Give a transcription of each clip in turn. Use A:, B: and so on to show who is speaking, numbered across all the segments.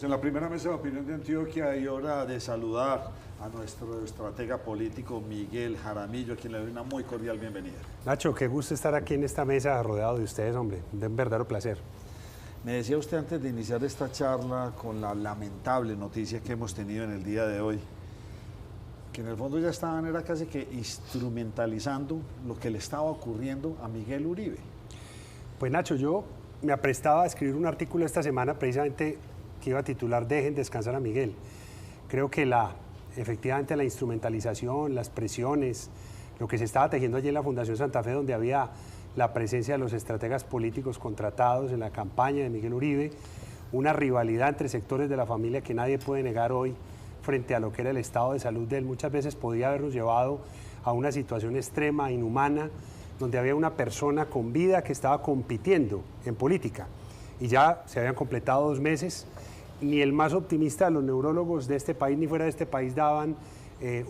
A: En la primera mesa de opinión de Antioquia hay hora de saludar a nuestro estratega político Miguel Jaramillo, a quien le doy una muy cordial bienvenida.
B: Nacho, qué gusto estar aquí en esta mesa rodeado de ustedes, hombre, de un verdadero placer.
A: Me decía usted antes de iniciar esta charla con la lamentable noticia que hemos tenido en el día de hoy, que en el fondo ya estaban, era casi que instrumentalizando lo que le estaba ocurriendo a Miguel Uribe.
B: Pues Nacho, yo me aprestaba a escribir un artículo esta semana precisamente que iba a titular "Dejen descansar a Miguel". Creo que efectivamente la instrumentalización, las presiones, lo que se estaba tejiendo allí en la Fundación Santa Fe, donde había la presencia de los estrategas políticos contratados en la campaña de Miguel Uribe, una rivalidad entre sectores de la familia que nadie puede negar hoy frente a lo que era el estado de salud de él, muchas veces podía habernos llevado a una situación extrema, inhumana, donde había una persona con vida que estaba compitiendo en política y ya se habían completado 2 meses. Ni el más optimista de los neurólogos de este país ni fuera de este país daban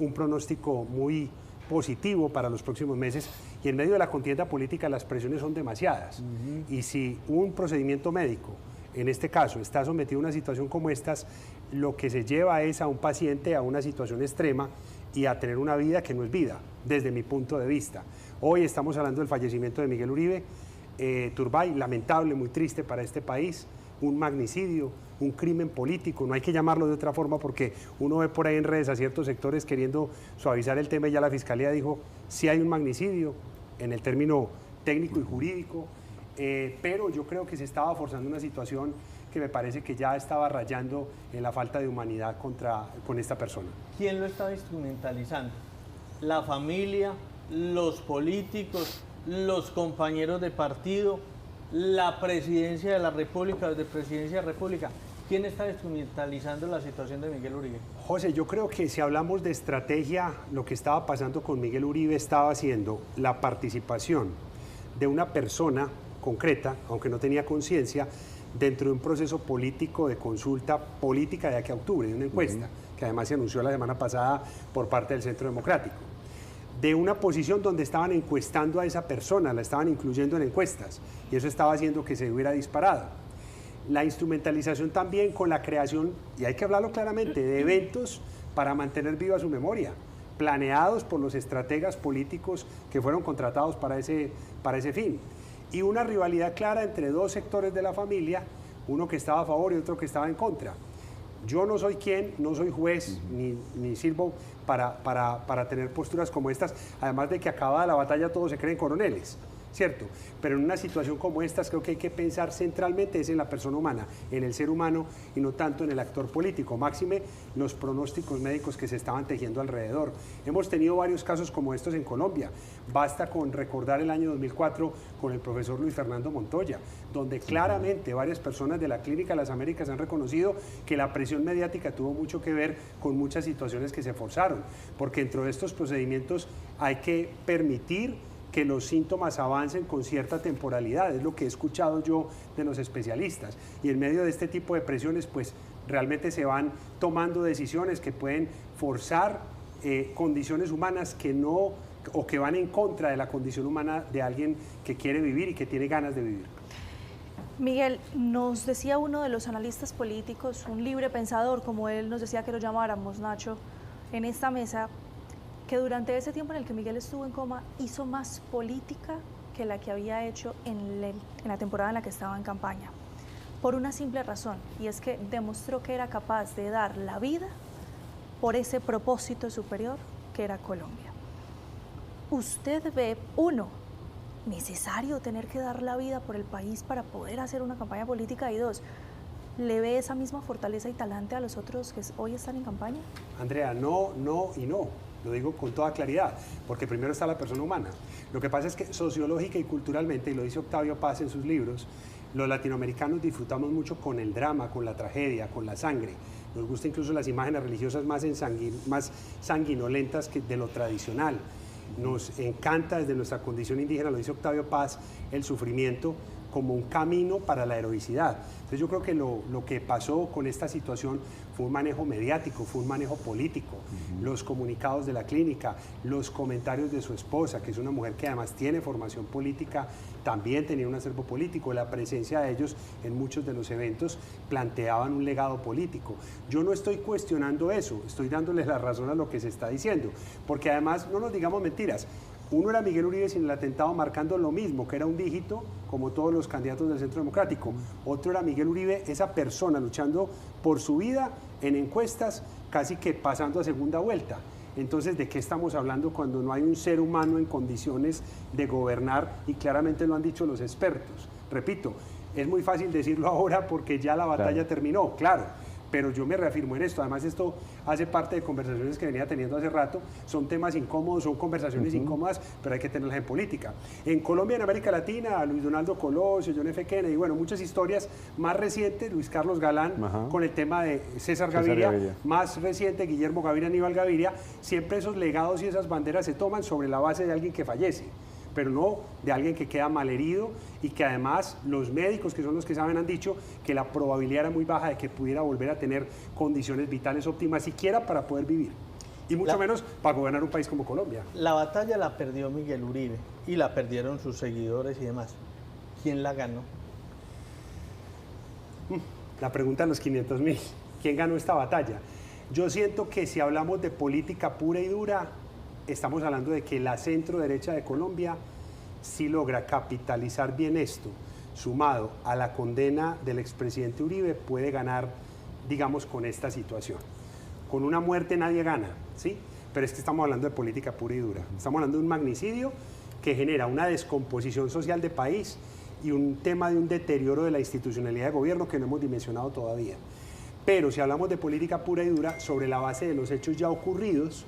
B: un pronóstico muy positivo para los próximos meses, y en medio de la contienda política las presiones son demasiadas. Y si un procedimiento médico, en este caso, está sometido a una situación como estas, lo que se lleva es a un paciente a una situación extrema y a tener una vida que no es vida, desde mi punto de vista. Hoy estamos hablando del fallecimiento de Miguel Uribe, Turbay, lamentable, muy triste para este país, un magnicidio, un crimen político, no hay que llamarlo de otra forma porque uno ve por ahí en redes a ciertos sectores queriendo suavizar el tema y ya la Fiscalía dijo sí hay un magnicidio en el término técnico y jurídico, pero yo creo que se estaba forzando una situación que me parece que ya estaba rayando en la falta de humanidad con esta persona.
C: ¿Quién lo estaba instrumentalizando? ¿La familia, los políticos, los compañeros de partido, la presidencia de la República, desde presidencia de la República? ¿Quién está instrumentalizando la situación de Miguel Uribe?
B: José, yo creo que si hablamos de estrategia, lo que estaba pasando con Miguel Uribe estaba siendo la participación de una persona concreta, aunque no tenía conciencia, dentro de un proceso político de consulta política de aquí a octubre, de una encuesta, que además se anunció la semana pasada por parte del Centro Democrático, de una posición donde estaban encuestando a esa persona, la estaban incluyendo en encuestas, y eso estaba haciendo que se hubiera disparado. La instrumentalización también con la creación, y hay que hablarlo claramente, de eventos para mantener viva su memoria, planeados por los estrategas políticos que fueron contratados para ese fin. Y una rivalidad clara entre 2 sectores de la familia, uno que estaba a favor y otro que estaba en contra. Yo no soy no soy juez, ni sirvo para tener posturas como estas, además de que acabada la batalla todos se creen coroneles, ¿cierto? Pero en una situación como estas creo que hay que pensar centralmente es en la persona humana, en el ser humano y no tanto en el actor político, máxime los pronósticos médicos que se estaban tejiendo alrededor. Hemos tenido varios casos como estos en Colombia, basta con recordar el año 2004 con el profesor Luis Fernando Montoya, donde claramente varias personas de la Clínica de las Américas han reconocido que la presión mediática tuvo mucho que ver con muchas situaciones que se forzaron, porque dentro de estos procedimientos hay que permitir que los síntomas avancen con cierta temporalidad, es lo que he escuchado yo de los especialistas, y en medio de este tipo de presiones pues realmente se van tomando decisiones que pueden forzar condiciones humanas que no, o que van en contra de la condición humana de alguien que quiere vivir y que tiene ganas de vivir.
D: Miguel, nos decía uno de los analistas políticos, un libre pensador, como él nos decía que lo llamáramos, Nacho, en esta mesa, que durante ese tiempo en el que Miguel estuvo en coma hizo más política que la que había hecho en la temporada en la que estaba en campaña, por una simple razón, y es que demostró que era capaz de dar la vida por ese propósito superior que era Colombia. ¿Usted ve, uno, necesario tener que dar la vida por el país para poder hacer una campaña política, y 2, le ve esa misma fortaleza y talante a los otros que hoy están en campaña?
B: Andrea, no y no. Lo digo con toda claridad, porque primero está la persona humana. Lo que pasa es que sociológica y culturalmente, y lo dice Octavio Paz en sus libros, los latinoamericanos disfrutamos mucho con el drama, con la tragedia, con la sangre. Nos gustan incluso las imágenes religiosas más sanguinolentas que de lo tradicional. Nos encanta desde nuestra condición indígena, lo dice Octavio Paz, el sufrimiento, como un camino para la heroicidad. Entonces yo creo que lo que pasó con esta situación fue un manejo mediático, fue un manejo político. Los comunicados de la clínica, los comentarios de su esposa, que es una mujer que además tiene formación política, también tenía un acervo político, la presencia de ellos en muchos de los eventos planteaban un legado político. Yo no estoy cuestionando eso, estoy dándoles la razón a lo que se está diciendo, porque además no nos digamos mentiras. Uno era Miguel Uribe sin el atentado marcando lo mismo, que era un dígito, como todos los candidatos del Centro Democrático. Otro era Miguel Uribe, esa persona luchando por su vida en encuestas, casi que pasando a segunda vuelta. Entonces, ¿de qué estamos hablando cuando no hay un ser humano en condiciones de gobernar? Y claramente lo han dicho los expertos. Repito, es muy fácil decirlo ahora porque ya la batalla terminó, claro. Pero yo me reafirmo en esto, además esto hace parte de conversaciones que venía teniendo hace rato, son temas incómodos, son conversaciones incómodas, pero hay que tenerlas en política. En Colombia, en América Latina, Luis Donaldo Colosio, John F. Kennedy, bueno, muchas historias más recientes, Luis Carlos Galán con el tema de César Gaviria, más reciente, Guillermo Gaviria, Aníbal Gaviria, siempre esos legados y esas banderas se toman sobre la base de alguien que fallece, pero no de alguien que queda malherido y que además los médicos, que son los que saben, han dicho que la probabilidad era muy baja de que pudiera volver a tener condiciones vitales óptimas, siquiera para poder vivir, y mucho menos para gobernar un país como Colombia.
C: La batalla la perdió Miguel Uribe y la perdieron sus seguidores y demás. ¿Quién la ganó?
B: La pregunta de los 500.000, ¿quién ganó esta batalla? Yo siento que si hablamos de política pura y dura, estamos hablando de que la centro derecha de Colombia sí logra capitalizar bien esto, sumado a la condena del expresidente Uribe, puede ganar, digamos, con esta situación. Con una muerte nadie gana, ¿sí? Pero es que estamos hablando de política pura y dura. Estamos hablando de un magnicidio que genera una descomposición social de país y un tema de un deterioro de la institucionalidad de gobierno que no hemos dimensionado todavía. Pero si hablamos de política pura y dura, sobre la base de los hechos ya ocurridos,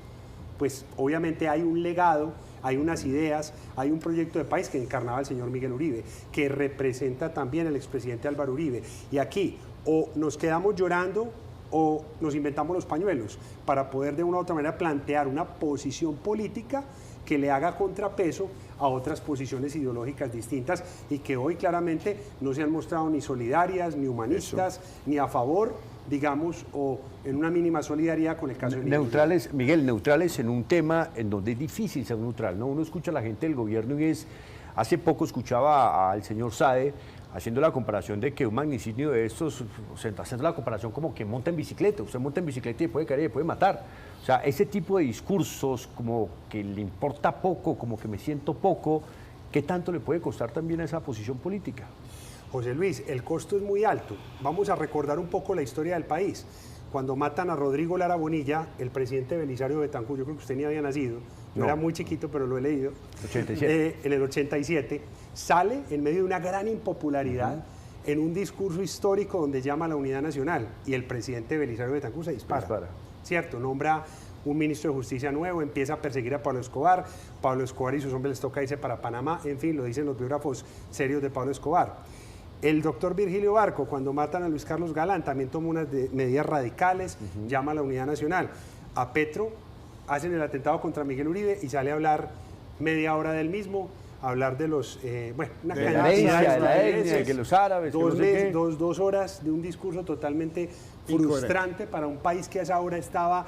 B: pues obviamente hay un legado, hay unas ideas, hay un proyecto de país que encarnaba el señor Miguel Uribe, que representa también el expresidente Álvaro Uribe. Y aquí o nos quedamos llorando o nos inventamos los pañuelos para poder de una u otra manera plantear una posición política que le haga contrapeso a otras posiciones ideológicas distintas y que hoy claramente no se han mostrado ni solidarias, ni humanistas, ni a favor, digamos, o en una mínima solidaridad con el caso de
E: neutrales, Miguel, neutrales en un tema en donde es difícil ser neutral, ¿no? Uno escucha a la gente del gobierno y hace poco escuchaba al señor Sade haciendo la comparación de que un magnicidio de estos, o sea, haciendo la comparación como que monta en bicicleta, usted monta en bicicleta y puede caer y puede matar. O sea, ese tipo de discursos como que le importa poco, como que me siento poco, ¿qué tanto le puede costar también a esa posición política?
B: José Luis, el costo es muy alto. Vamos a recordar un poco la historia del país. Cuando matan a Rodrigo Lara Bonilla, el presidente Belisario Betancur, yo creo que usted ni había nacido, yo era muy chiquito, pero lo he leído,
E: 87.
B: En el 87, sale en medio de una gran impopularidad en un discurso histórico donde llama a la unidad nacional y el presidente Belisario Betancur se dispara. ¿Cierto? Nombra un ministro de Justicia nuevo, empieza a perseguir a Pablo Escobar y sus hombres les toca irse para Panamá, en fin, lo dicen los biógrafos serios de Pablo Escobar. El doctor Virgilio Barco, cuando matan a Luis Carlos Galán, también toma unas medidas radicales, llama a la unidad nacional. A Petro hacen el atentado contra Miguel Uribe y sale a hablar media hora del mismo, a hablar de los, una
E: de la etnia, que los árabes,
B: dos horas de un discurso totalmente frustrante para un país que a esa hora estaba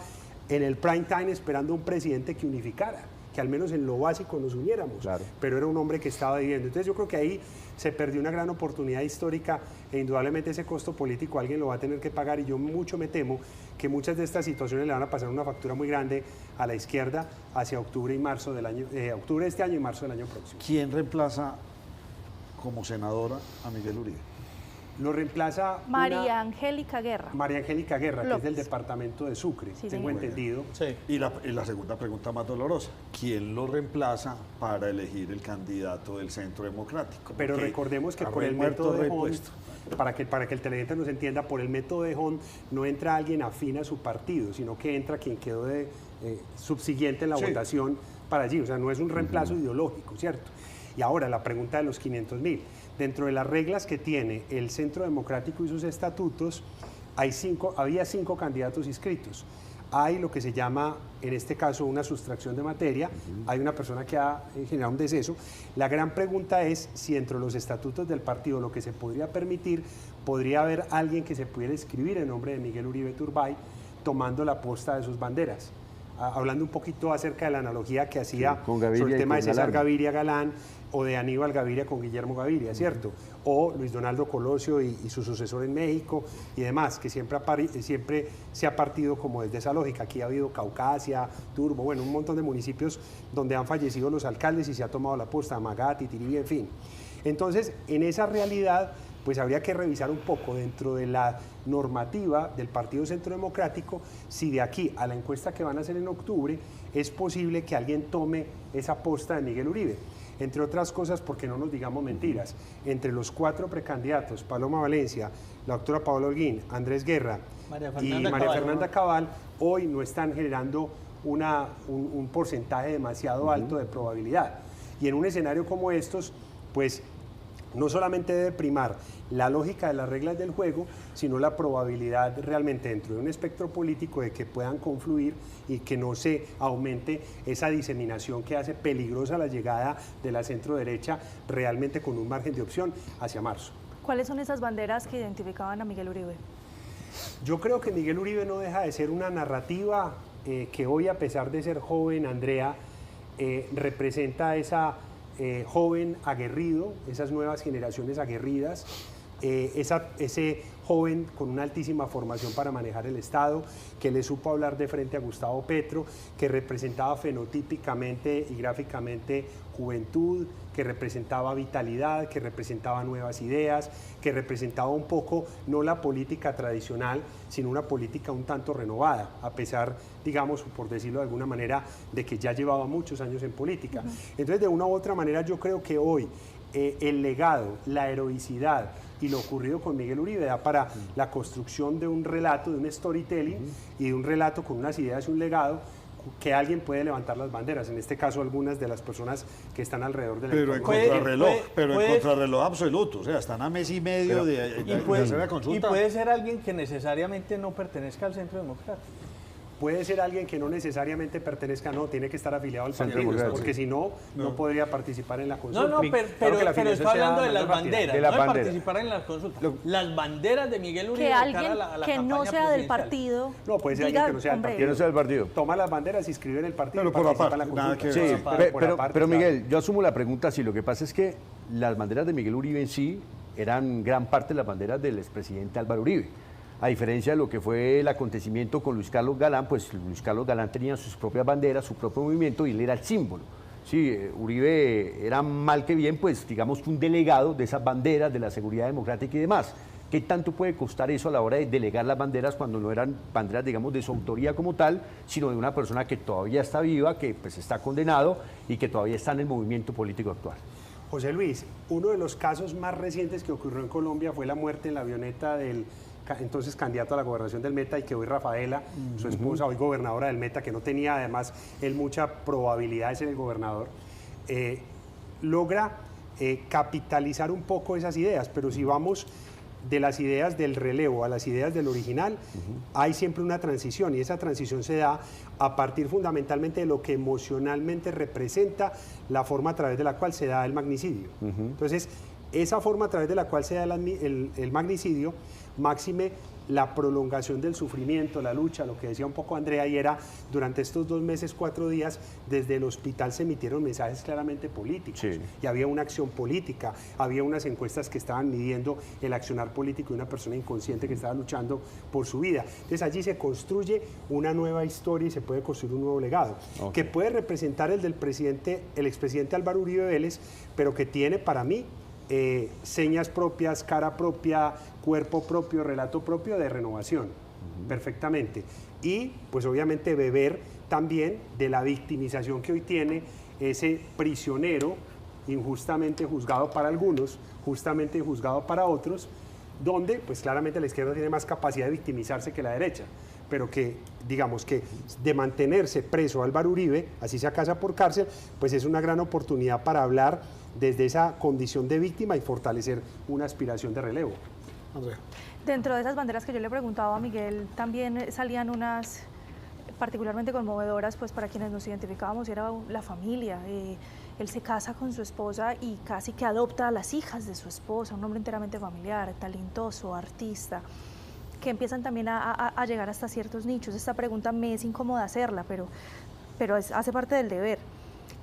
B: en el prime time esperando un presidente que unificara, que al menos en lo básico nos uniéramos, pero era un hombre que estaba viviendo. Entonces yo creo que ahí se perdió una gran oportunidad histórica e indudablemente ese costo político alguien lo va a tener que pagar y yo mucho me temo que muchas de estas situaciones le van a pasar una factura muy grande a la izquierda hacia octubre y marzo del año, octubre de este año y marzo del año próximo.
A: ¿Quién reemplaza como senadora a Miguel Uribe?
B: Lo reemplaza
D: María Angélica Guerra.
B: María Angélica Guerra, que es del departamento de Sucre, tengo entendido.
A: Sí. Y la segunda pregunta más dolorosa, ¿quién lo reemplaza para elegir el candidato del Centro Democrático?
B: Pero recordemos que por el método de Hond, para que el televidente nos entienda, por el método de Hond no entra alguien afín a su partido, sino que entra quien quedó de subsiguiente en la votación para allí, o sea, no es un reemplazo ideológico, ¿cierto? Y ahora la pregunta de los 500.000. Dentro de las reglas que tiene el Centro Democrático y sus estatutos, había 5 candidatos inscritos. hay lo que se llama, en este caso, una sustracción de materia, hay una persona que ha generado un deceso. La gran pregunta es si dentro de los estatutos del partido lo que se podría permitir, podría haber alguien que se pudiera escribir en nombre de Miguel Uribe Turbay tomando la posta de sus banderas. Hablando un poquito acerca de la analogía que hacía sobre el tema de César Gaviria Galán o de Aníbal Gaviria con Guillermo Gaviria, ¿cierto? O Luis Donaldo Colosio y su sucesor en México y demás, que siempre se ha partido como desde esa lógica. Aquí ha habido Caucasia, Turbo, bueno, un montón de municipios donde han fallecido los alcaldes y se ha tomado la posta, Amagati, Tiribí, en fin. Entonces, en esa realidad, pues habría que revisar un poco dentro de la normativa del Partido Centro Democrático si de aquí a la encuesta que van a hacer en octubre es posible que alguien tome esa posta de Miguel Uribe. Entre otras cosas, porque no nos digamos mentiras, entre los 4 precandidatos, Paloma Valencia, la doctora Paola Holguín, Andrés Guerra y María Fernanda Cabal, hoy no están generando un porcentaje demasiado alto de probabilidad. Y en un escenario como estos, pues no solamente debe primar la lógica de las reglas del juego, sino la probabilidad realmente dentro de un espectro político de que puedan confluir y que no se aumente esa diseminación que hace peligrosa la llegada de la centro derecha realmente con un margen de opción hacia marzo.
D: ¿Cuáles son esas banderas que identificaban a Miguel Uribe?
B: Yo creo que Miguel Uribe no deja de ser una narrativa que hoy, a pesar de ser joven, Andrea, representa esa joven aguerrido, esas nuevas generaciones aguerridas, ese joven con una altísima formación para manejar el Estado, que le supo hablar de frente a Gustavo Petro, que representaba fenotípicamente y gráficamente juventud, que representaba vitalidad, que representaba nuevas ideas, que representaba un poco no la política tradicional, sino una política un tanto renovada, a pesar, digamos, por decirlo de alguna manera, de que ya llevaba muchos años en política. Entonces, de una u otra manera, yo creo que hoy el legado, la heroicidad y lo ocurrido con Miguel Uribe da para la construcción de un relato, de un storytelling y de un relato con unas ideas y un legado que alguien puede levantar las banderas, en este caso algunas de las personas que están alrededor del
A: Pero en contrarreloj absoluto, o sea, están a mes y medio de hacer la consulta.
C: Y puede ser alguien que necesariamente no pertenezca al Centro Democrático.
B: Puede ser alguien que no necesariamente pertenezca, no, tiene que estar afiliado al partido, porque si no, no podría participar en la consulta.
C: No, pero está hablando de las banderas, no de participar en la consulta. Las banderas de Miguel Uribe.
D: Que alguien que no sea del partido.
B: No, puede ser alguien que no sea del partido.
E: Que no sea del partido.
B: Toma las banderas, inscribe en el partido
A: pero
B: y
A: por
B: participa
A: aparte,
B: en la consulta.
E: Sí, pero Miguel, yo asumo la pregunta así. Lo que pasa es que las banderas de Miguel Uribe en sí eran gran parte de las banderas del expresidente Álvaro Uribe. A diferencia de lo que fue el acontecimiento con Luis Carlos Galán, pues Luis Carlos Galán tenía sus propias banderas, su propio movimiento y él era el símbolo. Sí, Uribe era mal que bien, pues digamos que un delegado de esas banderas, de la seguridad democrática y demás. ¿Qué tanto puede costar eso a la hora de delegar las banderas cuando no eran banderas, digamos, de su autoría como tal, sino de una persona que todavía está viva, que pues está condenado y que todavía está en el movimiento político actual?
B: José Luis, uno de los casos más recientes que ocurrió en Colombia fue la muerte en la avioneta del entonces candidato a la gobernación del Meta y que hoy Rafaela, su esposa, hoy gobernadora del Meta, que no tenía además él mucha probabilidad de ser el gobernador, logra capitalizar un poco esas ideas, pero si vamos de las ideas del relevo a las ideas del original, hay siempre una transición y esa transición se da a partir fundamentalmente de lo que emocionalmente representa la forma a través de la cual se da el magnicidio. Entonces, esa forma a través de la cual se da el magnicidio, máxime la prolongación del sufrimiento, la lucha, lo que decía un poco Andrea, y era durante estos 2 meses, 4 días, desde el hospital se emitieron mensajes claramente políticos, y había una acción política, había unas encuestas que estaban midiendo el accionar político de una persona inconsciente que estaba luchando por su vida. Entonces allí se construye una nueva historia y se puede construir un nuevo legado, que puede representar el del expresidente Álvaro Uribe Vélez, pero que tiene para mí señas propias, cara propia, cuerpo propio, relato propio de renovación, perfectamente. Y pues obviamente beber también de la victimización que hoy tiene ese prisionero injustamente juzgado para algunos, justamente juzgado para otros, donde pues claramente la izquierda tiene más capacidad de victimizarse que la derecha, pero que digamos que de mantenerse preso Álvaro Uribe, así sea casa por cárcel, pues es una gran oportunidad para hablar desde esa condición de víctima y fortalecer una aspiración de relevo.
D: Dentro de esas banderas que yo le preguntaba a Miguel, también salían unas particularmente conmovedoras pues para quienes nos identificábamos, era la familia. Él se casa con su esposa y casi que adopta a las hijas de su esposa, un hombre enteramente familiar, talentoso, artista, que empiezan también a llegar hasta ciertos nichos. Esta pregunta me es incómoda hacerla, pero hace parte del deber.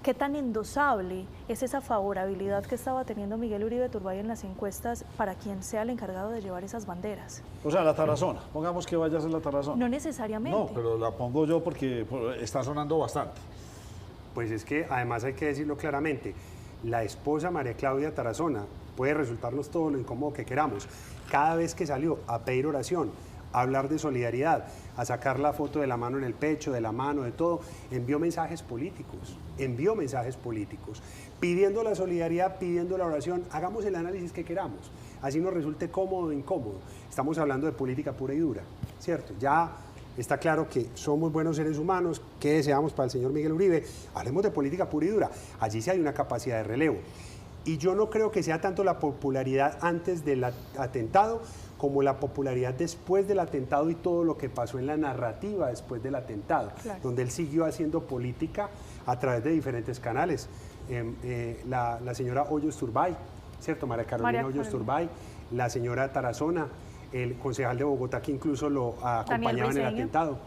D: ¿Qué tan endosable es esa favorabilidad que estaba teniendo Miguel Uribe Turbay en las encuestas para quien sea el encargado de llevar esas banderas?
A: O sea, la Tarazona, pongamos que vaya a ser la Tarazona.
D: No necesariamente.
A: No, pero la pongo yo porque está sonando bastante.
B: Pues es que además hay que decirlo claramente, la esposa María Claudia Tarazona puede resultarnos todo lo incómodo que queramos. Cada vez que salió a pedir oración, a hablar de solidaridad, a sacar la foto de la mano en el pecho, de la mano, de todo, envió mensajes políticos, pidiendo la solidaridad, pidiendo la oración, hagamos el análisis que queramos, así nos resulte cómodo o incómodo. Estamos hablando de política pura y dura, ¿cierto? Ya está claro que somos buenos seres humanos, ¿qué deseamos para el señor Miguel Uribe? Hablemos de política pura y dura, allí sí hay una capacidad de relevo. Y yo no creo que sea tanto la popularidad antes del atentado como la popularidad después del atentado y todo lo que pasó en la narrativa después del atentado, claro, donde él siguió haciendo política a través de diferentes canales. La señora Hoyos Turbay, ¿cierto? María Carolina Hoyos Turbay, la señora Tarazona, el concejal de Bogotá que incluso lo acompañaba en el atentado.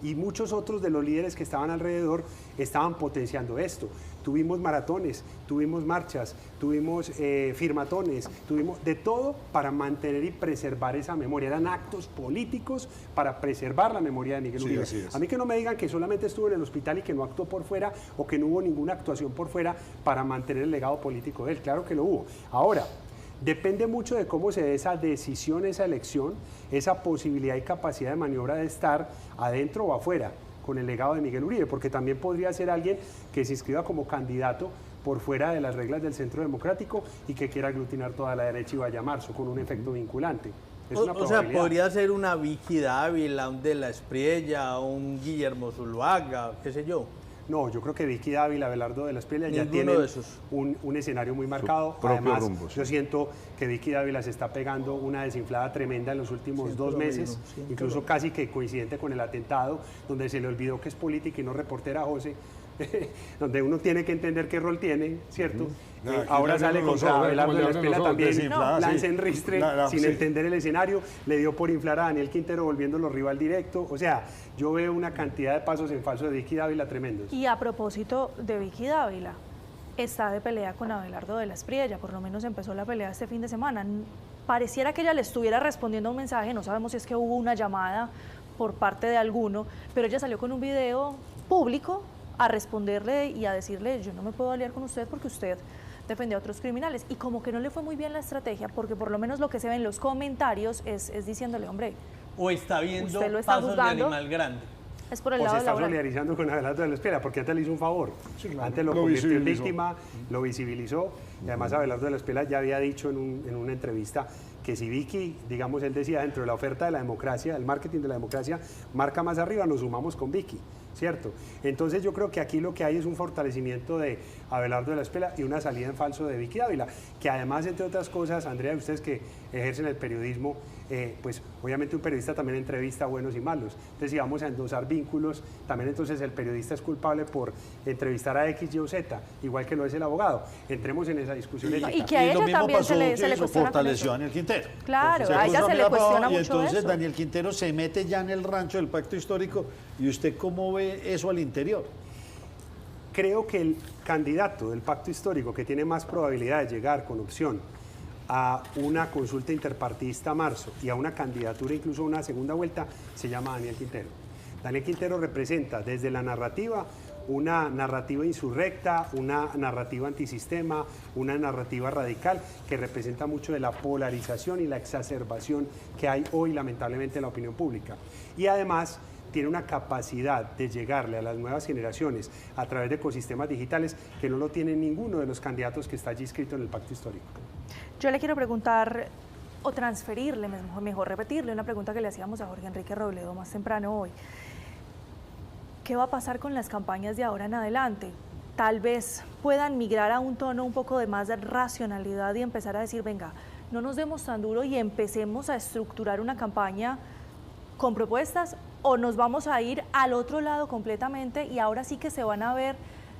B: Y muchos otros de los líderes que estaban alrededor estaban potenciando esto. Tuvimos maratones, tuvimos marchas, tuvimos firmatones, tuvimos de todo para mantener y preservar esa memoria. Eran actos políticos para preservar la memoria de Miguel Uribe. A mí que no me digan que solamente estuvo en el hospital y que no actuó por fuera o que no hubo ninguna actuación por fuera para mantener el legado político de él. Claro que lo hubo. Ahora, depende mucho de cómo se dé esa decisión, esa elección, esa posibilidad y capacidad de maniobra de estar adentro o afuera con el legado de Miguel Uribe, porque también podría ser alguien que se inscriba como candidato por fuera de las reglas del Centro Democrático y que quiera aglutinar toda la derecha y vaya a marzo con un efecto vinculante.
C: O sea, podría ser una Vicky Dávila, un De la Espriella, un Guillermo Zuluaga, qué sé yo.
B: No, yo creo que Vicky Dávila, Abelardo de la Espriella ya tienen un escenario muy marcado. Además, rumbo, sí. Yo siento que Vicky Dávila se está pegando una desinflada tremenda en los últimos 2 meses, incluso casi que coincidente con el atentado, donde se le olvidó que es política y no reportera, José, donde uno tiene que entender qué rol tiene, ¿cierto? Ahora sale contra Abelardo de la Espriella también, lanza en ristre sin entender el escenario, le dio por inflar a Daniel Quintero volviéndolo rival directo, o sea, yo veo una cantidad de pasos en falso de Vicky Dávila tremendos.
D: Y a propósito de Vicky Dávila, está de pelea con Abelardo de la Espriella, por lo menos empezó la pelea este fin de semana. Pareciera que ella le estuviera respondiendo a un mensaje, no sabemos si es que hubo una llamada por parte de alguno, pero ella salió con un video público a responderle y a decirle, yo no me puedo aliar con usted porque usted defendió a otros criminales. Y como que no le fue muy bien la estrategia, porque por lo menos lo que se ve en los comentarios es diciéndole, hombre,
C: o está viendo
D: usted lo está
C: pasos
D: juzgando,
C: de animal grande.
D: Es por el
B: o
D: lado
B: se está
D: de la
B: solidarizando con Abelardo de la Espriella, porque antes le hizo un favor. Sí, claro. Antes lo convirtió en víctima, lo visibilizó. Y además Abelardo de la Espriella ya había dicho en una entrevista que si Vicky, digamos, él decía, dentro de la oferta de la democracia, el marketing de la democracia, marca más arriba, nos sumamos con Vicky, ¿cierto? Entonces yo creo que aquí lo que hay es un fortalecimiento de Abelardo de la Espriella y una salida en falso de Vicky Dávila, que además, entre otras cosas, Andrea, ustedes que ejercen el periodismo, pues obviamente un periodista también entrevista a buenos y malos. Entonces si vamos a endosar vínculos, también entonces el periodista es culpable por entrevistar a X, Y o Z, igual que lo es el abogado. Entremos en esa discusión ética.
D: Y que a ella también se le cuestiona
A: fortaleció a Daniel Quintero.
D: Claro, a ella se le cuestiona mucho.
A: Y entonces
D: eso.
A: Daniel Quintero se mete ya en el rancho del pacto histórico. ¿Y usted cómo ve eso al interior?
B: Creo que el candidato del pacto histórico que tiene más probabilidad de llegar con opción a una consulta interpartidista a marzo y a una candidatura, incluso a una segunda vuelta, se llama Daniel Quintero. Daniel Quintero representa desde la narrativa una narrativa insurrecta, una narrativa antisistema, una narrativa radical que representa mucho de la polarización y la exacerbación que hay hoy lamentablemente en la opinión pública. Y además tiene una capacidad de llegarle a las nuevas generaciones a través de ecosistemas digitales que no lo tiene ninguno de los candidatos que está allí inscrito en el pacto histórico.
D: Yo le quiero preguntar o transferirle, mejor repetirle una pregunta que le hacíamos a Jorge Enrique Robledo más temprano hoy. ¿Qué va a pasar con las campañas de ahora en adelante? Tal vez puedan migrar a un tono un poco de más de racionalidad y empezar a decir, venga, no nos demos tan duro y empecemos a estructurar una campaña con propuestas o nos vamos a ir al otro lado completamente y ahora sí que se van a ver,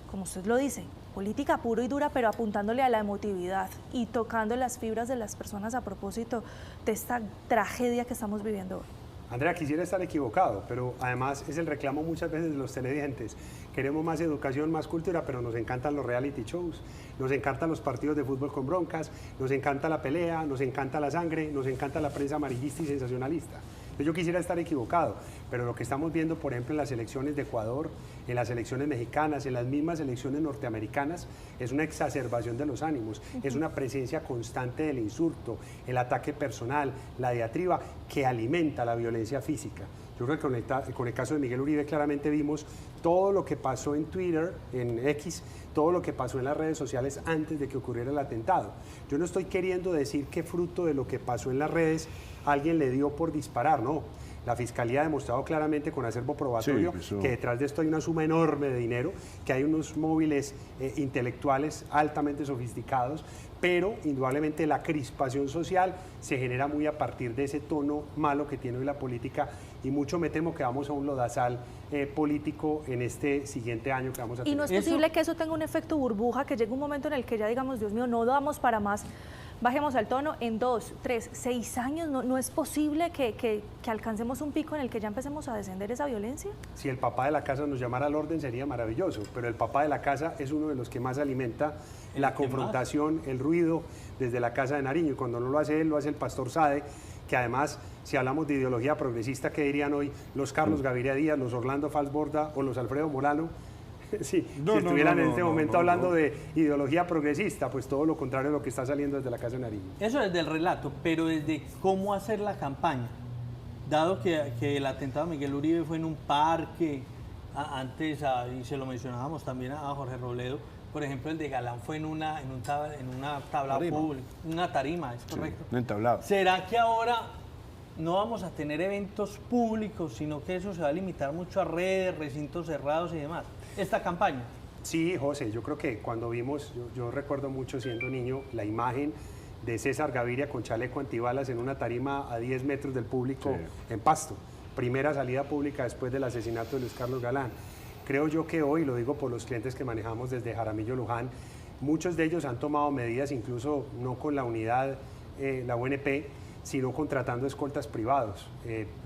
D: como usted lo dice, política pura y dura, pero apuntándole a la emotividad y tocando las fibras de las personas a propósito de esta tragedia que estamos viviendo hoy?
B: Andrea, quisiera estar equivocado, pero además es el reclamo muchas veces de los televidentes. Queremos más educación, más cultura, pero nos encantan los reality shows, nos encantan los partidos de fútbol con broncas, nos encanta la pelea, nos encanta la sangre, nos encanta la prensa amarillista y sensacionalista. Yo quisiera estar equivocado, pero lo que estamos viendo, por ejemplo, en las elecciones de Ecuador, en las elecciones mexicanas, en las mismas elecciones norteamericanas, es una exacerbación de los ánimos, es una presencia constante del insulto, el ataque personal, la diatriba que alimenta la violencia física. Yo creo que con el caso de Miguel Uribe claramente vimos todo lo que pasó en Twitter, en X, todo lo que pasó en las redes sociales antes de que ocurriera el atentado. Yo no estoy queriendo decir que fruto de lo que pasó en las redes alguien le dio por disparar, no. La Fiscalía ha demostrado claramente con acervo probatorio que detrás de esto hay una suma enorme de dinero, que hay unos móviles intelectuales altamente sofisticados, pero indudablemente la crispación social se genera muy a partir de ese tono malo que tiene hoy la política y mucho me temo que vamos a un lodazal político en este siguiente año que vamos a tener.
D: ¿Y no es posible que eso tenga un efecto burbuja, que llegue un momento en el que ya digamos, Dios mío, no damos para más? Bajemos al tono, en 2, 3, 6 años, ¿no es posible que alcancemos un pico en el que ya empecemos a descender esa violencia?
B: Si el papá de la casa nos llamara al orden sería maravilloso, pero el papá de la casa es uno de los que más alimenta la confrontación, el ruido desde la casa de Nariño, y cuando no lo hace él, lo hace el pastor Sade, que además, si hablamos de ideología progresista, ¿qué dirían hoy los Carlos Gaviria Díaz, los Orlando Falsborda o los Alfredo Molano? Sí, si estuvieran en este momento hablando de ideología progresista, pues todo lo contrario a lo que está saliendo desde la Casa de Nariño.
C: Eso desde el relato, pero desde cómo hacer la campaña. Dado que el atentado a Miguel Uribe fue en un parque, antes, y se lo mencionábamos también a Jorge Robledo, por ejemplo, el de Galán fue en una tabla pública, una tarima, es correcto.
E: Un entablado.
C: ¿Será que ahora no vamos a tener eventos públicos, sino que eso se va a limitar mucho a redes, recintos cerrados y demás? Esta campaña.
B: Sí, José, yo creo que cuando vimos, yo recuerdo mucho siendo niño, la imagen de César Gaviria con chaleco antibalas en una tarima a 10 metros del público en Pasto. Primera salida pública después del asesinato de Luis Carlos Galán. Creo yo que hoy, lo digo por los clientes que manejamos desde Jaramillo, Luján, muchos de ellos han tomado medidas, incluso no con la unidad, la UNP, sino contratando escoltas privados,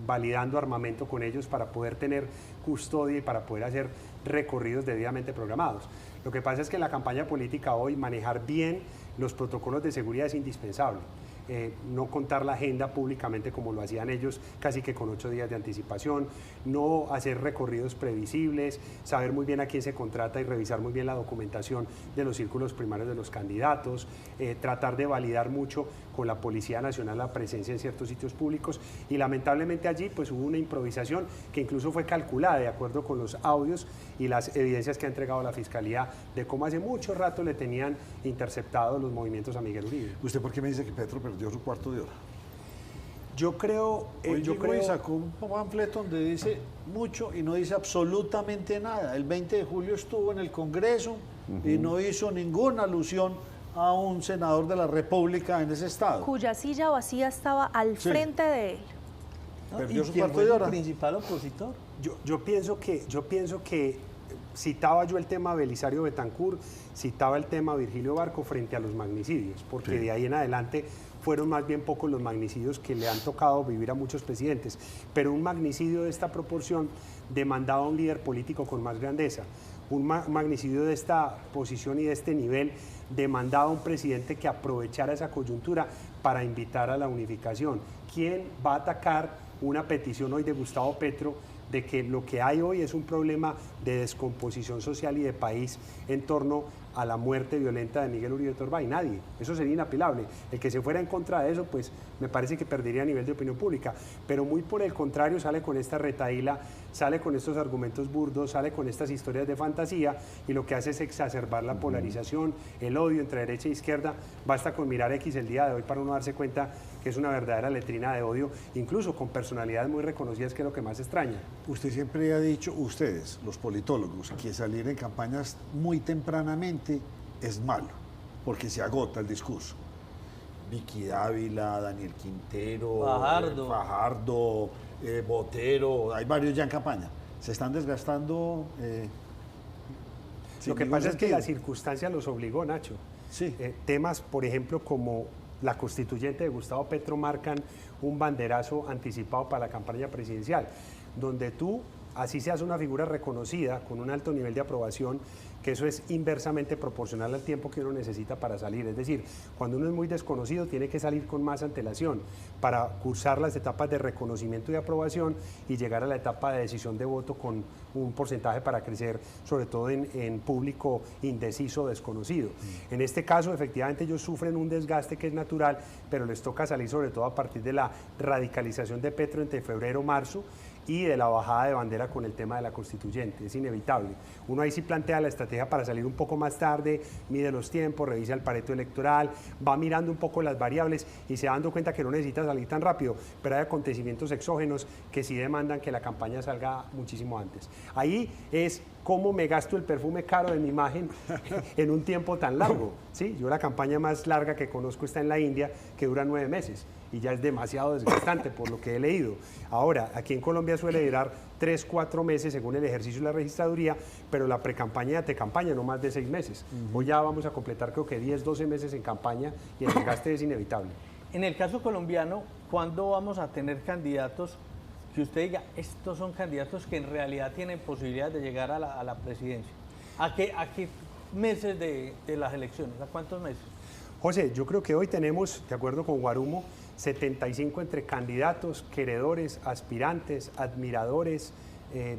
B: validando armamento con ellos para poder tener custodia y para poder hacer recorridos debidamente programados. Lo que pasa es que en la campaña política hoy manejar bien los protocolos de seguridad es indispensable. No contar la agenda públicamente como lo hacían ellos, casi que con 8 días de anticipación, no hacer recorridos previsibles, saber muy bien a quién se contrata y revisar muy bien la documentación de los círculos primarios de los candidatos, tratar de validar mucho con la Policía Nacional la presencia en ciertos sitios públicos y lamentablemente allí pues hubo una improvisación que incluso fue calculada de acuerdo con los audios y las evidencias que ha entregado la Fiscalía de cómo hace mucho rato le tenían interceptados los movimientos a Miguel Uribe.
A: ¿Usted por qué me dice que Petro perdió su cuarto de hora?
B: Yo creo...
A: Hoy sacó un panfleto donde dice mucho y no dice absolutamente nada. El 20 de julio estuvo en el Congreso y no hizo ninguna alusión a un senador de la República en ese estado.
D: Cuya silla vacía estaba al frente de él.
A: Perdió su
C: quién
A: cuarto
C: fue
A: de
C: el
A: hora.
C: principal opositor?
B: Yo pienso que citaba yo el tema Belisario Betancur, citaba el tema Virgilio Barco frente a los magnicidios, porque de ahí en adelante fueron más bien pocos los magnicidios que le han tocado vivir a muchos presidentes, pero un magnicidio de esta proporción demandaba a un líder político con más grandeza. Un magnicidio de esta posición y de este nivel demandaba a un presidente que aprovechara esa coyuntura para invitar a la unificación. ¿Quién va a atacar una petición hoy de Gustavo Petro de que lo que hay hoy es un problema de descomposición social y de país en torno a la muerte violenta de Miguel Uribe Turbay? Nadie. Eso sería inapelable. El que se fuera en contra de eso, pues me parece que perdería a nivel de opinión pública. Pero muy por el contrario, sale con esta retaíla, sale con estos argumentos burdos, sale con estas historias de fantasía y lo que hace es exacerbar la polarización, el odio entre derecha e izquierda. Basta con mirar X el día de hoy para uno darse cuenta que es una verdadera letrina de odio, incluso con personalidades muy reconocidas, que es lo que más extraña.
A: Usted siempre ha dicho, ustedes, los politólogos, que salir en campañas muy tempranamente es malo, porque se agota el discurso. Vicky Dávila, Daniel Quintero,
C: Fajardo,
A: Botero, hay varios ya en campaña. Se están desgastando.
B: Lo que pasa es que la circunstancia los obligó, Nacho.
A: Sí.
B: Temas, por ejemplo, como la constituyente de Gustavo Petro marcan un banderazo anticipado para la campaña presidencial, donde tú, así seas una figura reconocida con un alto nivel de aprobación, que eso es inversamente proporcional al tiempo que uno necesita para salir. Es decir, cuando uno es muy desconocido tiene que salir con más antelación para cursar las etapas de reconocimiento y aprobación y llegar a la etapa de decisión de voto con un porcentaje para crecer, sobre todo en público indeciso o desconocido. En este caso, efectivamente, ellos sufren un desgaste que es natural, pero les toca salir sobre todo a partir de la radicalización de Petro entre febrero y marzo, y de la bajada de bandera con el tema de la constituyente. Es inevitable. Uno ahí sí plantea la estrategia para salir un poco más tarde, mide los tiempos, revisa el pareto electoral, va mirando un poco las variables y se va dando cuenta que no necesita salir tan rápido, pero hay acontecimientos exógenos que sí demandan que la campaña salga muchísimo antes. Ahí es cómo me gasto el perfume caro de mi imagen en un tiempo tan largo. ¿Sí? Yo la campaña más larga que conozco está en la India, que dura 9 meses. Y ya es demasiado desgastante por lo que he leído. Ahora, aquí en Colombia suele durar 3, 4 meses según el ejercicio de la registraduría, pero la precampaña y antecampaña no más de 6 meses. Hoy ya vamos a completar creo que 10, 12 meses en campaña y el desgaste es inevitable.
C: En el caso colombiano, ¿cuándo vamos a tener candidatos que usted diga, estos son candidatos que en realidad tienen posibilidades de llegar a la presidencia? ¿A qué meses de las elecciones? ¿A cuántos meses?
B: José, yo creo que hoy tenemos, de acuerdo con Guarumo, 75 entre candidatos, queredores, aspirantes, admiradores,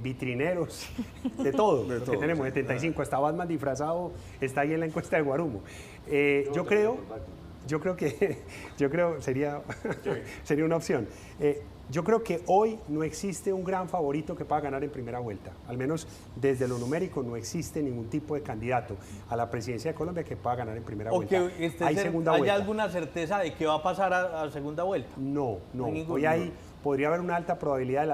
B: vitrineros, de todo. Lo que tenemos, 75, hasta Batman disfrazado está ahí en la encuesta de Guarumo. Yo creo sería una opción. Yo creo que hoy no existe un gran favorito que pueda ganar en primera vuelta. Al menos desde lo numérico no existe ningún tipo de candidato a la presidencia de Colombia que pueda ganar en primera vuelta.
C: ¿Hay segunda vuelta? ¿Hay alguna certeza de que va a pasar a segunda vuelta?
B: No. Hoy podría haber una alta probabilidad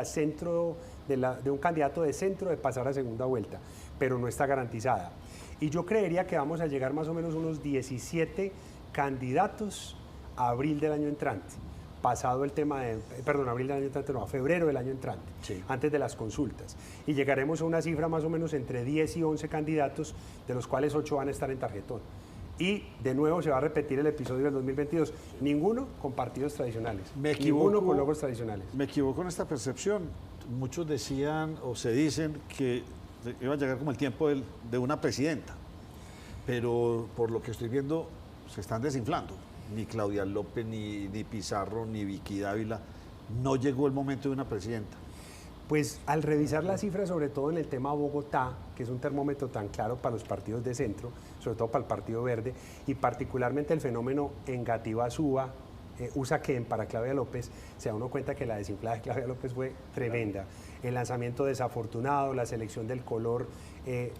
B: de un candidato de centro de pasar a segunda vuelta, pero no está garantizada. Y yo creería que vamos a llegar más o menos unos 17 candidatos a abril del año entrante. Pasado el tema abril del año entrante, no, a febrero del año entrante, sí, antes de las consultas. Y llegaremos a una cifra más o menos entre 10 y 11 candidatos, de los cuales 8 van a estar en tarjetón. Y de nuevo se va a repetir el episodio del 2022. Ninguno con partidos tradicionales. Ninguno con logos tradicionales.
A: Me equivoco en esta percepción. Muchos decían o se dicen que iba a llegar como el tiempo de una presidenta. Pero por lo que estoy viendo, se están desinflando. Ni Claudia López, ni Pizarro, ni Vicky Dávila, no llegó el momento de una presidenta.
B: Pues al revisar las cifras, sobre todo en el tema Bogotá, que es un termómetro tan claro para los partidos de centro, sobre todo para el Partido Verde, y particularmente el fenómeno Engativá-Suba, Usaquén para Claudia López, se da uno cuenta que la desinflada de Claudia López fue tremenda. El lanzamiento desafortunado, la selección del color,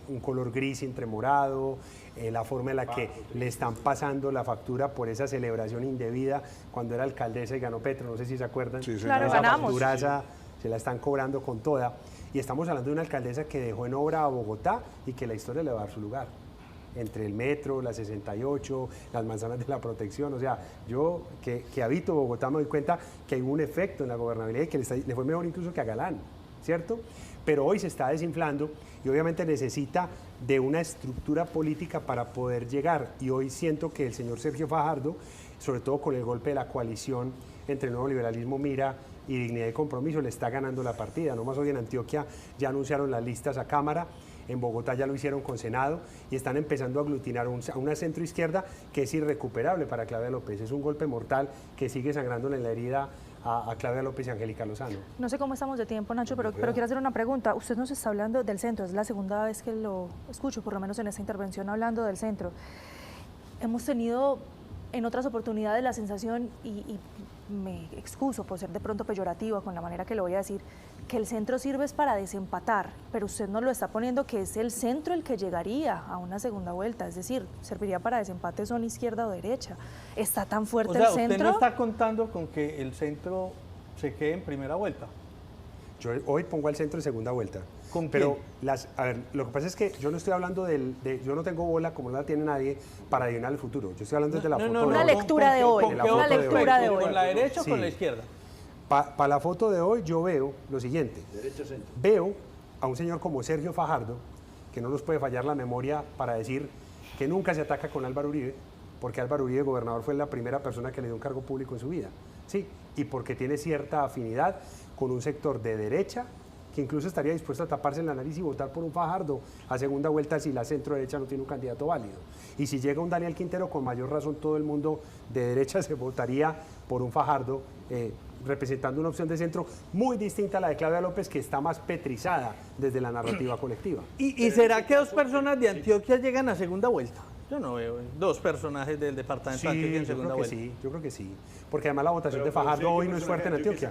B: un color gris entre morado, la forma en la que le están pasando la factura por esa celebración indebida cuando era alcaldesa y ganó Petro, no sé si se acuerdan.
D: Sí, claro,
B: esa
D: ganamos.
B: facturaza se la están cobrando con toda. Y estamos hablando de una alcaldesa que dejó en obra a Bogotá y que la historia le va a dar su lugar. Entre el metro, la 68, las manzanas de la protección. O sea, yo que habito Bogotá me doy cuenta que hay un efecto en la gobernabilidad y que le fue mejor incluso que a Galán, ¿cierto? Pero hoy se está desinflando y obviamente necesita de una estructura política para poder llegar. Y hoy siento que el señor Sergio Fajardo, sobre todo con el golpe de la coalición entre el Nuevo Liberalismo Mira y Dignidad y Compromiso, le está ganando la partida. No más hoy en Antioquia ya anunciaron las listas a Cámara, en Bogotá ya lo hicieron con Senado y están empezando a aglutinar una centroizquierda que es irrecuperable para Claudia López. Es un golpe mortal que sigue sangrándole en la herida a Claudia López y Angélica Lozano.
D: No sé cómo estamos de tiempo, Nacho, pero quiero hacer una pregunta. Usted nos está hablando del centro, es la segunda vez que lo escucho, por lo menos en esta intervención, hablando del centro. Hemos tenido en otras oportunidades la sensación, y me excuso por ser de pronto peyorativa con la manera que lo voy a decir, que el centro sirve es para desempatar, pero usted nos lo está poniendo que es el centro el que llegaría a una segunda vuelta, es decir, serviría para desempate son izquierda o derecha. ¿Está tan fuerte el centro?
C: ¿Usted no está contando con que el centro se quede en primera vuelta?
B: Yo hoy pongo al centro en segunda vuelta.
C: ¿Con
B: Pero
C: quién?
B: a ver, lo que pasa es que yo no estoy hablando yo no tengo bola como no la tiene nadie para adivinar el futuro. Yo estoy hablando de la foto de
D: Una
B: hoy.
D: lectura de hoy,
B: una
C: ¿Con qué
B: lectura
C: otro
D: de hoy.
C: ¿Con la derecha o
B: Sí.
C: con la izquierda?
B: Para la foto de hoy yo veo lo siguiente. Veo a un señor como Sergio Fajardo, que no nos puede fallar la memoria para decir que nunca se ataca con Álvaro Uribe, porque Álvaro Uribe, gobernador, fue la primera persona que le dio un cargo público en su vida. Sí, y porque tiene cierta afinidad con un sector de derecha que incluso estaría dispuesto a taparse la nariz y votar por un Fajardo a segunda vuelta si la centro derecha no tiene un candidato válido. Y si llega un Daniel Quintero, con mayor razón todo el mundo de derecha se votaría por un Fajardo representando una opción de centro muy distinta a la de Claudia López, que está más petrizada desde la narrativa colectiva.
C: ¿Y será que dos personas de Antioquia llegan a segunda vuelta? Yo no veo dos personajes del departamento de Antioquia en segunda vuelta.
B: Yo creo que sí. Porque además la votación de Fajardo hoy no es fuerte en Antioquia.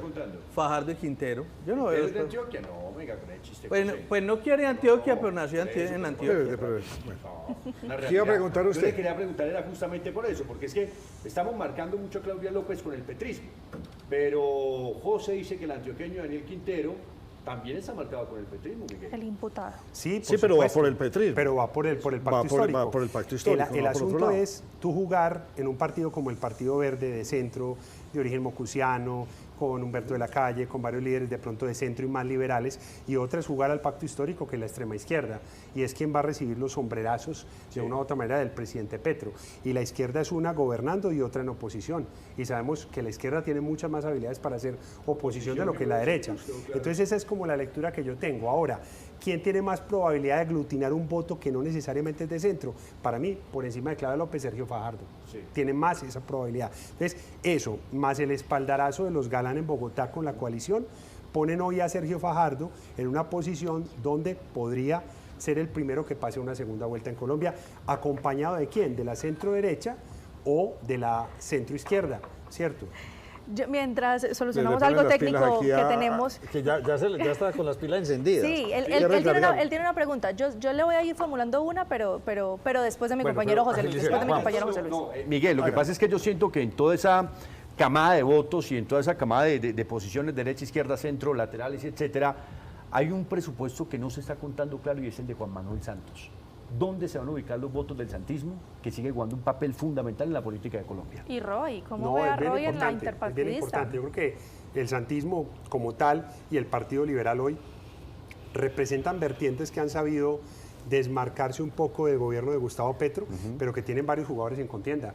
C: Fajardo y Quintero. Yo no veo.
E: ¿Es de Antioquia? No, venga, con el chiste.
C: Pues no quiere Antioquia, pero nació en Antioquia.
A: ¿Qué iba a preguntar
E: Yo
A: usted?
E: le quería preguntar era justamente por eso, porque es que estamos marcando mucho a Claudia López con el petrismo, pero José dice que el antioqueño Daniel Quintero también está marcado con el petrismo, Miguel.
D: El imputado.
B: Sí,
A: Sí, pero va por el petrismo.
B: Pero va por el pacto
A: Va
B: histórico.
A: por el pacto histórico,
B: El
A: no por otro
B: asunto
A: lado.
B: es tú jugar en un partido como el Partido Verde de centro, de origen mocusiano, con Humberto de la Calle, con varios líderes de pronto de centro y más liberales, y otra es jugar al pacto histórico, que es la extrema izquierda, y es quien va a recibir los sombrerazos de una u otra manera del presidente Petro. Y la izquierda es una gobernando y otra en oposición. Y sabemos que la izquierda tiene muchas más habilidades para hacer oposición de lo que la derecha. Entonces esa es como la lectura que yo tengo. Ahora, ¿quién tiene más probabilidad de aglutinar un voto que no necesariamente es de centro? Para mí, por encima de Claudia López, Sergio Fajardo. Tiene más esa probabilidad. Entonces, eso, más el espaldarazo de los Galán en Bogotá con la coalición, ponen hoy a Sergio Fajardo en una posición donde podría ser el primero que pase una segunda vuelta en Colombia, acompañado de quién, de la centro derecha o de la centro izquierda, ¿cierto?
D: Mientras solucionamos
A: Le ponen
D: algo
A: las pilas
D: técnico
A: aquí
D: que tenemos.
A: Que ya está con las pilas encendidas.
D: Sí, él
A: Ya
D: tiene una pregunta. Yo le voy a ir formulando una, pero después de mi
A: Bueno,
D: compañero
A: pero
D: José Luis.
A: agilícelo.
D: Después de mi
A: Vamos.
D: compañero José Luis.
E: Miguel, lo que pasa es que yo siento que en toda esa camada de votos y en toda esa camada de posiciones derecha, izquierda, centro, laterales, etcétera, hay un presupuesto que no se está contando claro y es el de Juan Manuel Santos. ¿Dónde se van a ubicar los votos del santismo, que sigue jugando un papel fundamental en la política de Colombia?
D: Y Roy, ¿cómo
B: No,
D: ve a
B: es bien
D: Roy en la
B: importante, es bien
D: interpartidista?
B: importante. Yo creo que el santismo como tal y el Partido Liberal hoy representan vertientes que han sabido desmarcarse un poco del gobierno de Gustavo Petro, pero que tienen varios jugadores en contienda.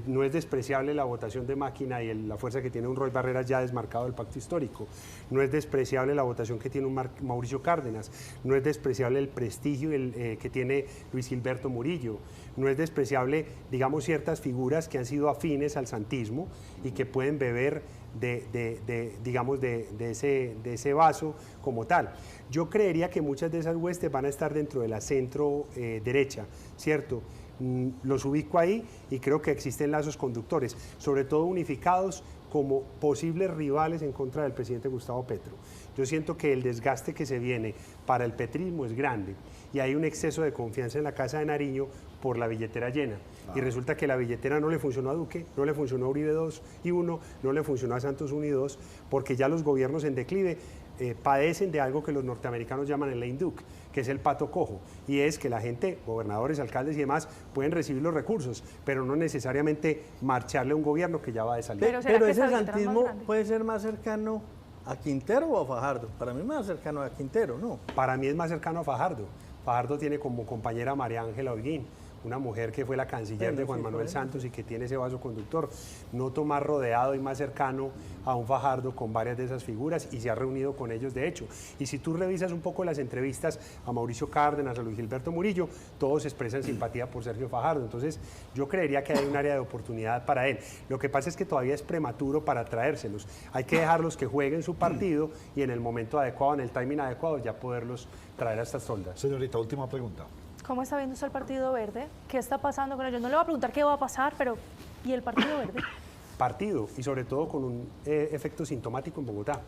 B: No es despreciable la votación de máquina y la fuerza que tiene un Roy Barreras ya desmarcado del pacto histórico. No es despreciable la votación que tiene un Mauricio Cárdenas. No es despreciable el prestigio que tiene Luis Gilberto Murillo. No es despreciable, digamos, ciertas figuras que han sido afines al santismo y que pueden beber de ese vaso como tal. Yo creería que muchas de esas huestes van a estar dentro de la centro derecha, ¿cierto? Los ubico ahí y creo que existen lazos conductores, sobre todo unificados como posibles rivales en contra del presidente Gustavo Petro. Yo siento que el desgaste que se viene para el petrismo es grande y hay un exceso de confianza en la Casa de Nariño por la billetera llena. Y resulta que la billetera no le funcionó a Duque, no le funcionó a Uribe 2 y 1, no le funcionó a Santos 1 y 2, porque ya los gobiernos en declive padecen de algo que los norteamericanos llaman el lame duck, que es el pato cojo, y es que la gente, gobernadores, alcaldes y demás, pueden recibir los recursos, pero no necesariamente marcharle a un gobierno que ya va de salida.
C: Pero ese santismo puede ser más cercano a Quintero o a Fajardo. Para mí es más cercano a Quintero, ¿no?
B: Para mí es más cercano a Fajardo. Fajardo tiene como compañera a María Ángela Holguín, una mujer que fue la canciller de Juan Manuel Santos y que tiene ese vaso conductor. Noto más rodeado y más cercano a un Fajardo con varias de esas figuras y se ha reunido con ellos de hecho. Y si tú revisas un poco las entrevistas a Mauricio Cárdenas, a Luis Gilberto Murillo, todos expresan simpatía por Sergio Fajardo. Entonces yo creería que hay un área de oportunidad para él. Lo que pasa es que todavía es prematuro para traérselos. Hay que dejarlos que jueguen su partido y en el momento adecuado, en el timing adecuado, ya poderlos traer a estas toldas.
A: Señorita, última pregunta.
D: ¿Cómo está viendo usted el Partido Verde? ¿Qué está pasando con ellos? No le voy a preguntar qué va a pasar, pero ¿y el Partido Verde?
B: Partido y sobre todo con un efecto sintomático en Bogotá.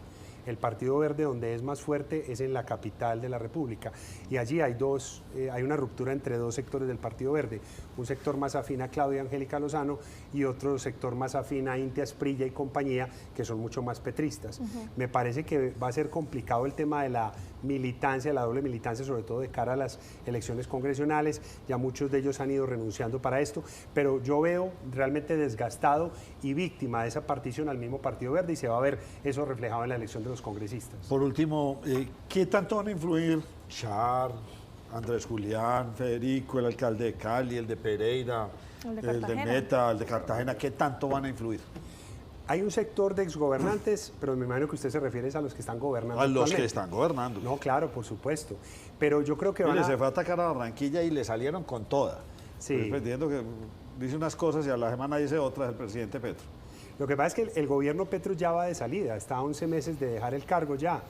B: El Partido Verde, donde es más fuerte, es en la capital de la República. Y allí hay una ruptura entre dos sectores del Partido Verde. Un sector más afín a Claudia Angélica Lozano y otro sector más afín a Inti Asprilla y compañía, que son mucho más petristas. Me parece que va a ser complicado el tema de la militancia, la doble militancia, sobre todo de cara a las elecciones congresionales. Ya muchos de ellos han ido renunciando para esto, pero yo veo realmente desgastado y víctima de esa partición al mismo Partido Verde, y se va a ver eso reflejado en la elección de los congresistas.
A: Por último, ¿qué tanto van a influir Char, Andrés Julián, Federico, el alcalde de Cali, el de Pereira, el de Meta, el de Cartagena? ¿Qué tanto van a influir?
B: Hay un sector de exgobernantes, pero me imagino que usted se refiere a los que están gobernando.
A: A los que están gobernando.
B: No, claro, por supuesto. Pero yo creo que
A: se fue a atacar a Barranquilla y le salieron con toda.
B: Sí.
A: Entendiendo que dice unas cosas y a la semana dice otras el presidente Petro.
B: Lo que pasa es que el gobierno Petro ya va de salida, está a 11 meses de dejar el cargo ya.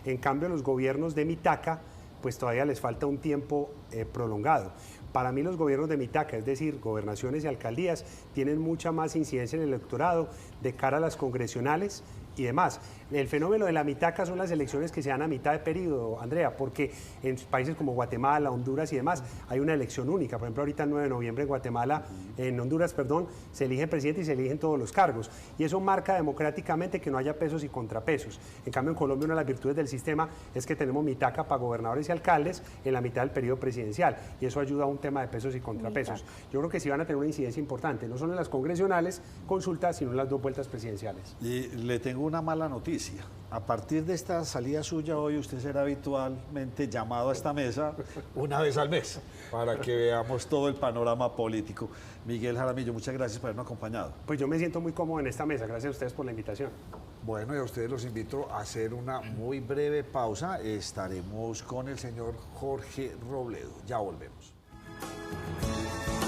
B: En cambio, los gobiernos de Mitaca, pues todavía les falta un tiempo prolongado. Para mí los gobiernos de Mitaca, es decir, gobernaciones y alcaldías, tienen mucha más incidencia en el electorado de cara a las congresionales y demás. El fenómeno de la Mitaca son las elecciones que se dan a mitad de periodo, Andrea, porque en países como Guatemala, Honduras y demás hay una elección única. Por ejemplo, ahorita el 9 de noviembre en Guatemala, en Honduras, perdón, se elige presidente y se eligen todos los cargos. Y eso marca democráticamente que no haya pesos y contrapesos. En cambio, en Colombia una de las virtudes del sistema es que tenemos Mitaca para gobernadores y alcaldes en la mitad del periodo presidencial. Y eso ayuda a un tema de pesos y contrapesos. Yo creo que sí van a tener una incidencia importante, no solo en las congresionales, consultas, sino en las dos vueltas presidenciales.
A: Y le tengo una mala noticia. A partir de esta salida suya hoy, usted será habitualmente llamado a esta mesa una vez al mes para que veamos todo el panorama político. Miguel Jaramillo, muchas gracias por habernos acompañado.
B: Pues yo me siento muy cómodo en esta mesa. Gracias a ustedes por la invitación.
A: Bueno, y a ustedes los invito a hacer una muy breve pausa. Estaremos con el señor Jorge Robledo. Ya volvemos.